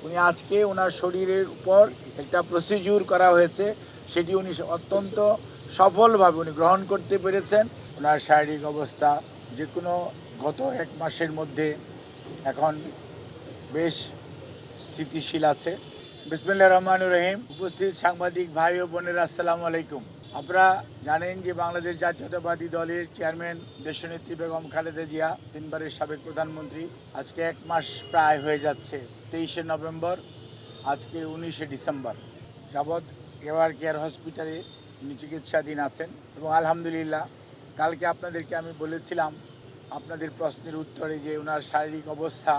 উনি আজকে ওনার শরীরের উপর একটা প্রসিডিউর করা হয়েছে, সেটি উনি অত্যন্ত সফলভাবে উনি গ্রহণ করতে পেরেছেন। ওনার শারীরিক অবস্থা যে কোনো গত 1 মাসের মধ্যে এখন বেশ স্থিতিশীল আছে। বিসমিল্লাহির রহমানির রহিম। উপস্থিত সাংবাদিক ভাই ও বোনেরা, আসসালামু আলাইকুম। আপনারা জানেন যে বাংলাদেশ জাতীয়তাবাদী দলের চেয়ারম্যান দেশনেত্রী বেগম খালেদা জিয়া, 3বারের সাবেক প্রধানমন্ত্রী, আজকে 1 মাস প্রায় হয়ে যাচ্ছে। 23শে নভেম্বর, আজকে 19শে ডিসেম্বর যাবৎ এভার কেয়ার হসপিটালে উনি চিকিৎসাধীন আছেন এবং আলহামদুলিল্লাহ কালকে আপনাদেরকে আমি বলেছিলাম আপনাদের প্রশ্নের উত্তরে যে ওনার শারীরিক অবস্থা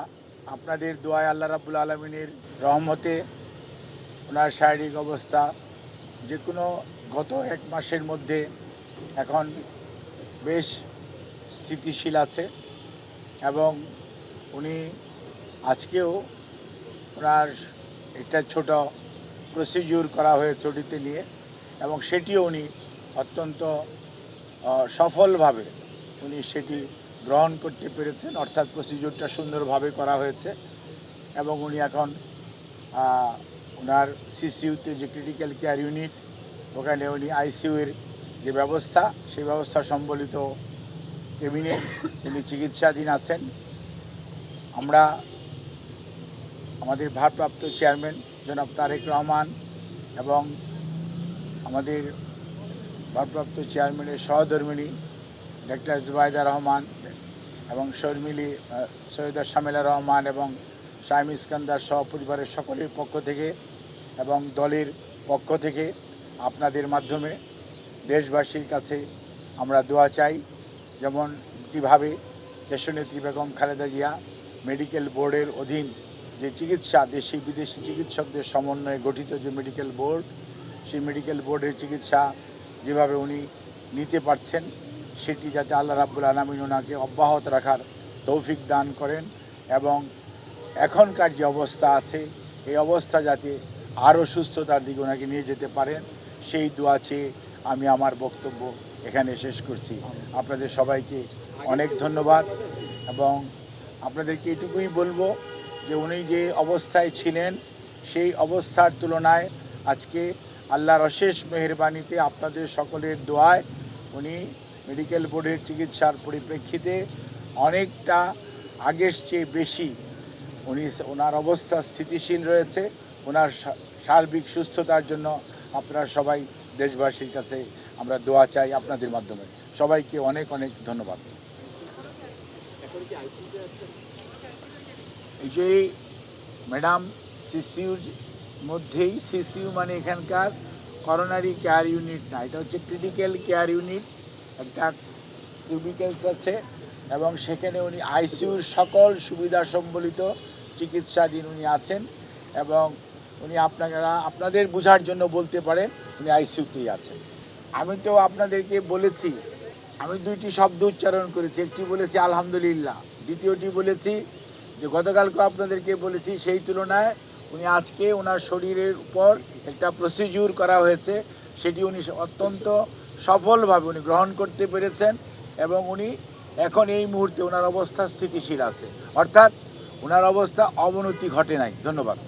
আপনাদের দোয়ায় আল্লাহ রাব্বুল আলামিনের রহমতে ওনার শারীরিক অবস্থা যে কোনো গত 1 মাসের মধ্যে এখন বেশ স্থিতিশীল আছে এবং উনি আজকেও ওনার একটা ছোট প্রসিডিউর করা হয়েছে ওটিতে নিয়ে এবং সেটিও উনি অত্যন্ত সফলভাবে উনি সেটি গ্রহণ করতে পেরেছেন, অর্থাৎ প্রসিডিউরটা সুন্দরভাবে করা হয়েছে এবং উনি এখন ওনার সিসিইউতে যে ক্রিটিক্যাল কেয়ার ইউনিট, ওখানে উনি আইসিইউর যে ব্যবস্থা সেই ব্যবস্থা সম্বলিত কেবিনে উনি চিকিৎসাধীন আছেন। আমরা আমাদের ভারপ্রাপ্ত চেয়ারম্যান জনাব তারেক রহমান এবং আমাদের ভারপ্রাপ্ত চেয়ারম্যানের সহধর্মিণী ডক্টর জুবাইদা রহমান এবং শর্মিলি সৈয়দা শামিলা রহমান এবং শাইম ইস্কান্দার সহ পরিবারের সকলের পক্ষ থেকে এবং দলের পক্ষ থেকে আপনাদের মাধ্যমে দেশবাসীর কাছে আমরা দোয়া চাই। যেমন একটিভাবে দেশনেত্রী বেগম খালেদা জিয়া মেডিকেল বোর্ডের অধীন যে চিকিৎসা, দেশি বিদেশি চিকিৎসকদের সমন্বয়ে গঠিত যে মেডিকেল বোর্ড, সেই মেডিকেল বোর্ডের চিকিৎসা যেভাবে উনি নিতে পারছেন সেটি যাতে আল্লাহ রাব্বুল আলামিন ওনাকে অব্যাহত রাখার তৌফিক দান করেন এবং এখনকার যে অবস্থা আছে এই অবস্থা যাতে আরও সুস্থতার দিকে ওনাকে নিয়ে যেতে পারেন সেই দোয়া চেয়ে আমি আমার বক্তব্য এখানে শেষ করছি। আপনাদের সবাইকে অনেক ধন্যবাদ এবং আপনাদেরকে এটুকুই বলবো যে উনি যে অবস্থায় ছিলেন সেই অবস্থার তুলনায় আজকে আল্লাহর অশেষ মেহেরবানিতে আপনাদের সকলের দোয়ায় উনি মেডিকেল বোর্ডের চিকিৎসার পরিপ্রেক্ষিতে অনেকটা আগের চেয়ে বেশি ওনার অবস্থা স্থিতিশীল রয়েছে। ওনার সার্বিক সুস্থতার জন্য আপনারা সবাই দেশবাসীর কাছে আমরা দোয়া চাই আপনাদের মাধ্যমে। সবাইকে অনেক অনেক ধন্যবাদ। এই যে ম্যাডাম সিসিউর মধ্যেই, সিসিউ মানে এখানকার করোনারি কেয়ার ইউনিট না, এটা হচ্ছে ক্রিটিক্যাল কেয়ার ইউনিট। একটা কিউবিকেলস আছে এবং সেখানে উনি আইসিইউর সকল সুবিধা সম্বলিত চিকিৎসাধীন উনি আছেন এবং উনি আপনাদের বোঝার জন্য বলতে পারেন উনি আইসিইউতেই আছেন। আমি তো আপনাদেরকে বলেছি, আমি 2টি শব্দ উচ্চারণ করেছি, একটি বলেছি আলহামদুলিল্লাহ, দ্বিতীয়টি বলেছি যে গতকালকে আপনাদেরকে বলেছি সেই তুলনায় উনি আজকে ওনার শরীরের উপর একটা প্রসিডিউর করা হয়েছে, সেটি উনি অত্যন্ত সফলভাবে উনি গ্রহণ করতে পেরেছেন এবং উনি এখন এই মুহূর্তে ওনার অবস্থা স্থিতিশীল আছে, অর্থাৎ ওনার অবস্থা অবনতি ঘটে নাই। ধন্যবাদ।